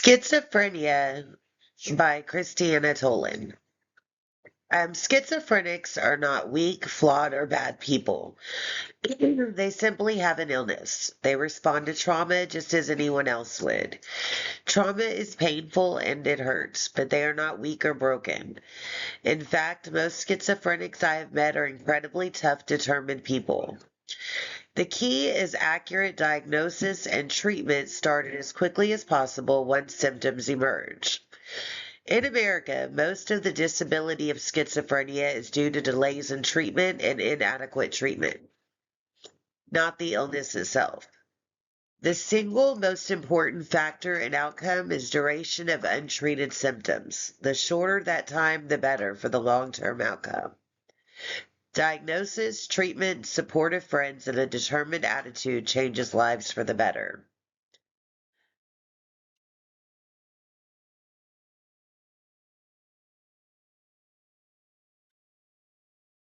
Schizophrenia by Christiana Tolan. Schizophrenics are not weak, flawed, or bad people. They simply have an illness. They respond to trauma just as anyone else would. Trauma is painful and it hurts, but they are not weak or broken. In fact, most schizophrenics I have met are incredibly tough, determined people. The key is accurate diagnosis and treatment started as quickly as possible once symptoms emerge. In America, most of the disability of schizophrenia is due to delays in treatment and inadequate treatment, not the illness itself. The single most important factor in outcome is duration of untreated symptoms. The shorter that time, the better for the long-term outcome. Diagnosis, treatment, supportive friends, and a determined attitude changes lives for the better.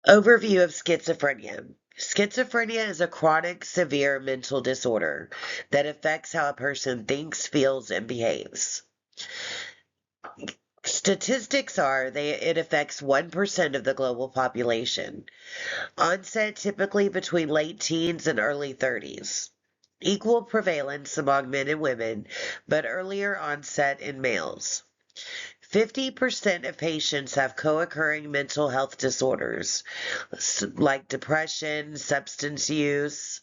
Overview of schizophrenia. Schizophrenia is a chronic, severe mental disorder that affects how a person thinks, feels, and behaves. Statistics are it affects 1% of the global population. Onset typically between late teens and early 30s. Equal prevalence among men and women, but earlier onset in males. 50% of patients have co-occurring mental health disorders like depression, substance use.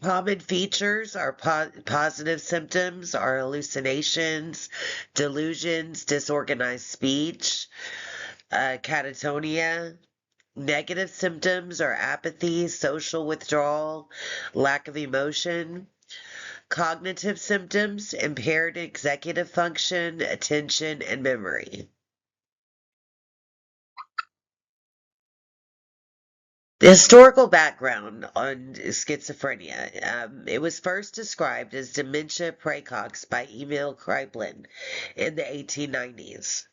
Common features are positive symptoms are hallucinations, delusions, disorganized speech, catatonia. Negative symptoms are apathy, social withdrawal, lack of emotion. Cognitive symptoms, impaired executive function, attention, and memory. The historical background on schizophrenia. It was first described as dementia praecox by Emil Kraepelin in the 1890s.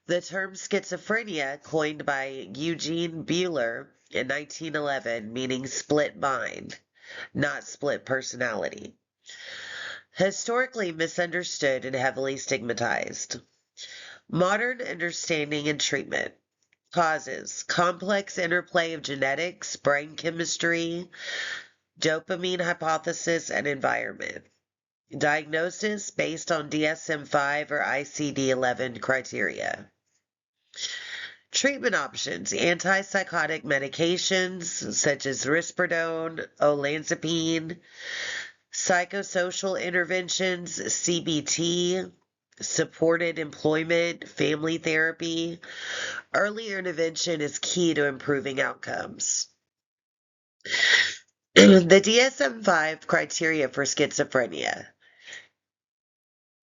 The term schizophrenia, coined by Eugene Buehler in 1911, meaning split mind, not split personality. Historically misunderstood and heavily stigmatized. Modern understanding and treatment. Causes: complex interplay of genetics, brain chemistry, dopamine hypothesis, and environment. Diagnosis based on DSM-5 or ICD-11 criteria. Treatment options: antipsychotic medications such as risperidone, olanzapine, psychosocial interventions, CBT, supported employment, family therapy. Early intervention is key to improving outcomes. The DSM-5 criteria for schizophrenia.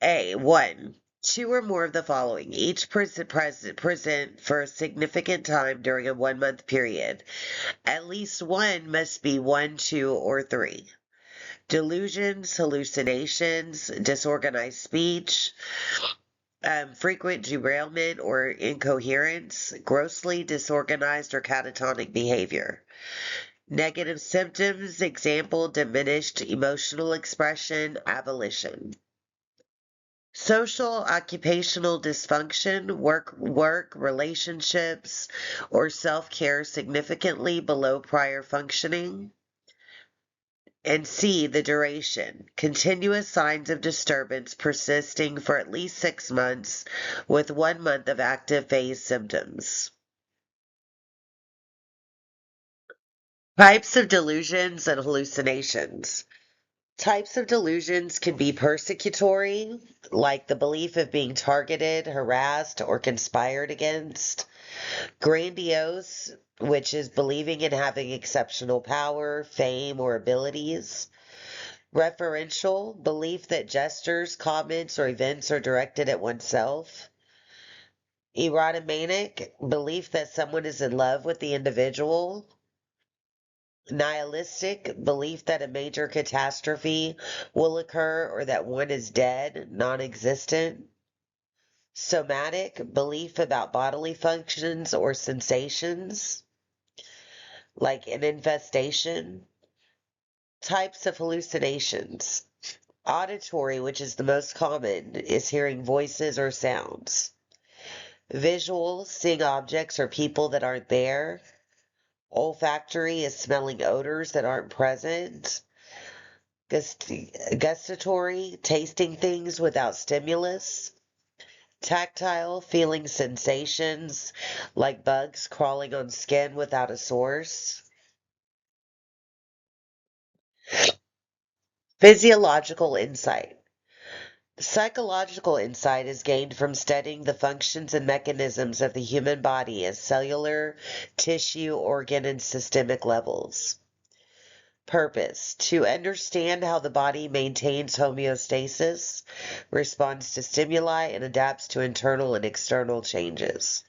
A. 1. Two or more of the following, each present for a significant time during a 1 month period. At least one must be 1, 2, or 3. Delusions, hallucinations, disorganized speech, frequent derailment or incoherence, grossly disorganized or catatonic behavior. Negative symptoms, example, diminished emotional expression, avolition. Social occupational dysfunction, work, relationships, or self-care significantly below prior functioning. And C, the duration. Continuous signs of disturbance persisting for at least 6 months with 1 month of active phase symptoms. Types of delusions and hallucinations. Types of delusions can be persecutory, like the belief of being targeted, harassed, or conspired against. Grandiose, which is believing in having exceptional power, fame, or abilities. Referential, belief that gestures, comments, or events are directed at oneself. Erotomanic, belief that someone is in love with the individual. Nihilistic, belief that a major catastrophe will occur or that one is dead, non-existent. Somatic, belief about bodily functions or sensations, like an infestation. Types of hallucinations. Auditory, which is the most common, is hearing voices or sounds. Visual, seeing objects or people that aren't there. Olfactory is smelling odors that aren't present. Gustatory, tasting things without stimulus. Tactile, feeling sensations like bugs crawling on skin without a source. Physiological insight. Psychological insight is gained from studying the functions and mechanisms of the human body at cellular, tissue, organ, and systemic levels. Purpose: to understand how the body maintains homeostasis, responds to stimuli, and adapts to internal and external changes.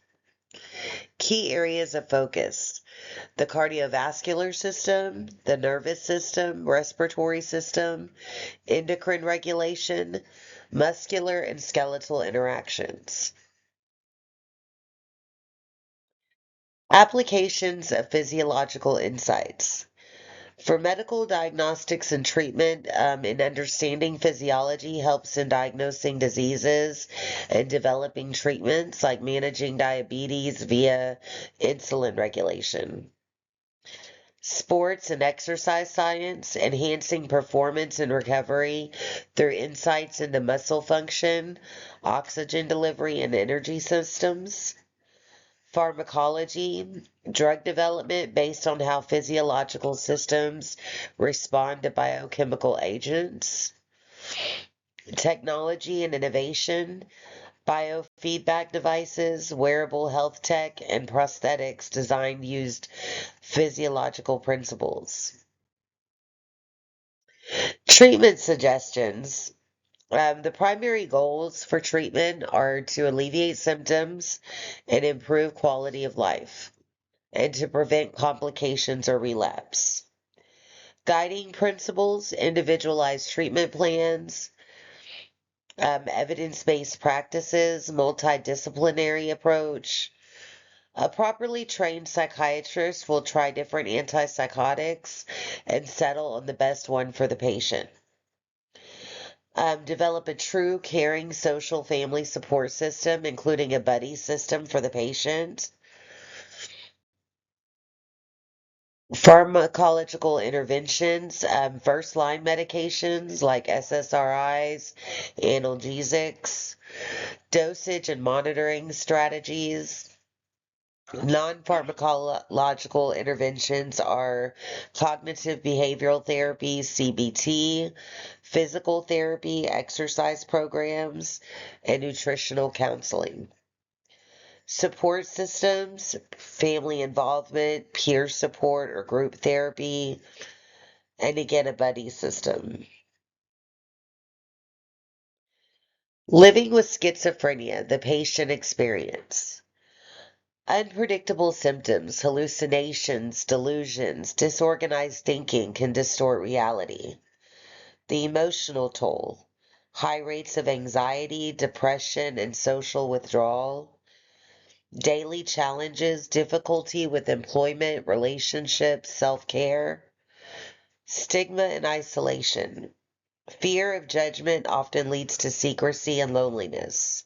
Key areas of focus: the cardiovascular system, the nervous system, respiratory system, endocrine regulation, muscular and skeletal interactions. Applications of physiological insights. For medical diagnostics and treatment, in understanding physiology helps in diagnosing diseases and developing treatments like managing diabetes via insulin regulation. Sports and exercise science, enhancing performance and recovery through insights into muscle function, oxygen delivery, and energy systems. Pharmacology, drug development based on how physiological systems respond to biochemical agents. Technology and innovation, biofeedback devices, wearable health tech, and prosthetics designed used physiological principles. Treatment suggestions. The primary goals for treatment are to alleviate symptoms and improve quality of life, and to prevent complications or relapse. Guiding principles, individualized treatment plans, evidence-based practices, multidisciplinary approach. A properly trained psychiatrist will try different antipsychotics and settle on the best one for the patient. Develop a true, caring, social family support system, including a buddy system for the patient. Pharmacological interventions, first line medications like SSRIs, analgesics, dosage and monitoring strategies. Non pharmacological interventions are cognitive behavioral therapy, CBT, physical therapy, exercise programs, and nutritional counseling. Support systems, family involvement, peer support or group therapy, and again, a buddy system. Living with schizophrenia, the patient experience. Unpredictable symptoms, hallucinations, delusions, disorganized thinking can distort reality. The emotional toll, high rates of anxiety, depression, and social withdrawal. Daily challenges, difficulty with employment, relationships, self-care. Stigma and isolation. Fear of judgment often leads to secrecy and loneliness.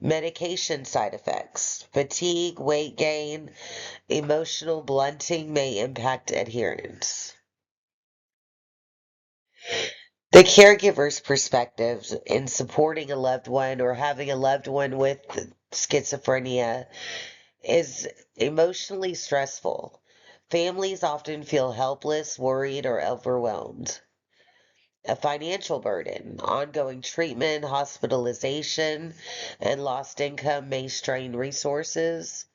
Medication side effects. Fatigue, weight gain, emotional blunting may impact adherence. The caregiver's perspective in supporting a loved one or having a loved one with schizophrenia is emotionally stressful. Families often feel helpless, worried, or overwhelmed. A financial burden, ongoing treatment, hospitalization, and lost income may strain resources.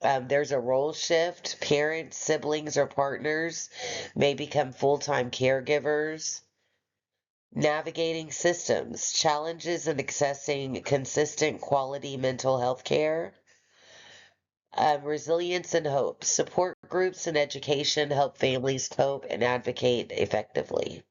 There's a role shift. Parents, siblings, or partners may become full-time caregivers. Navigating systems, challenges in accessing consistent quality mental health care. Resilience and hope. Support groups and education help families cope and advocate effectively.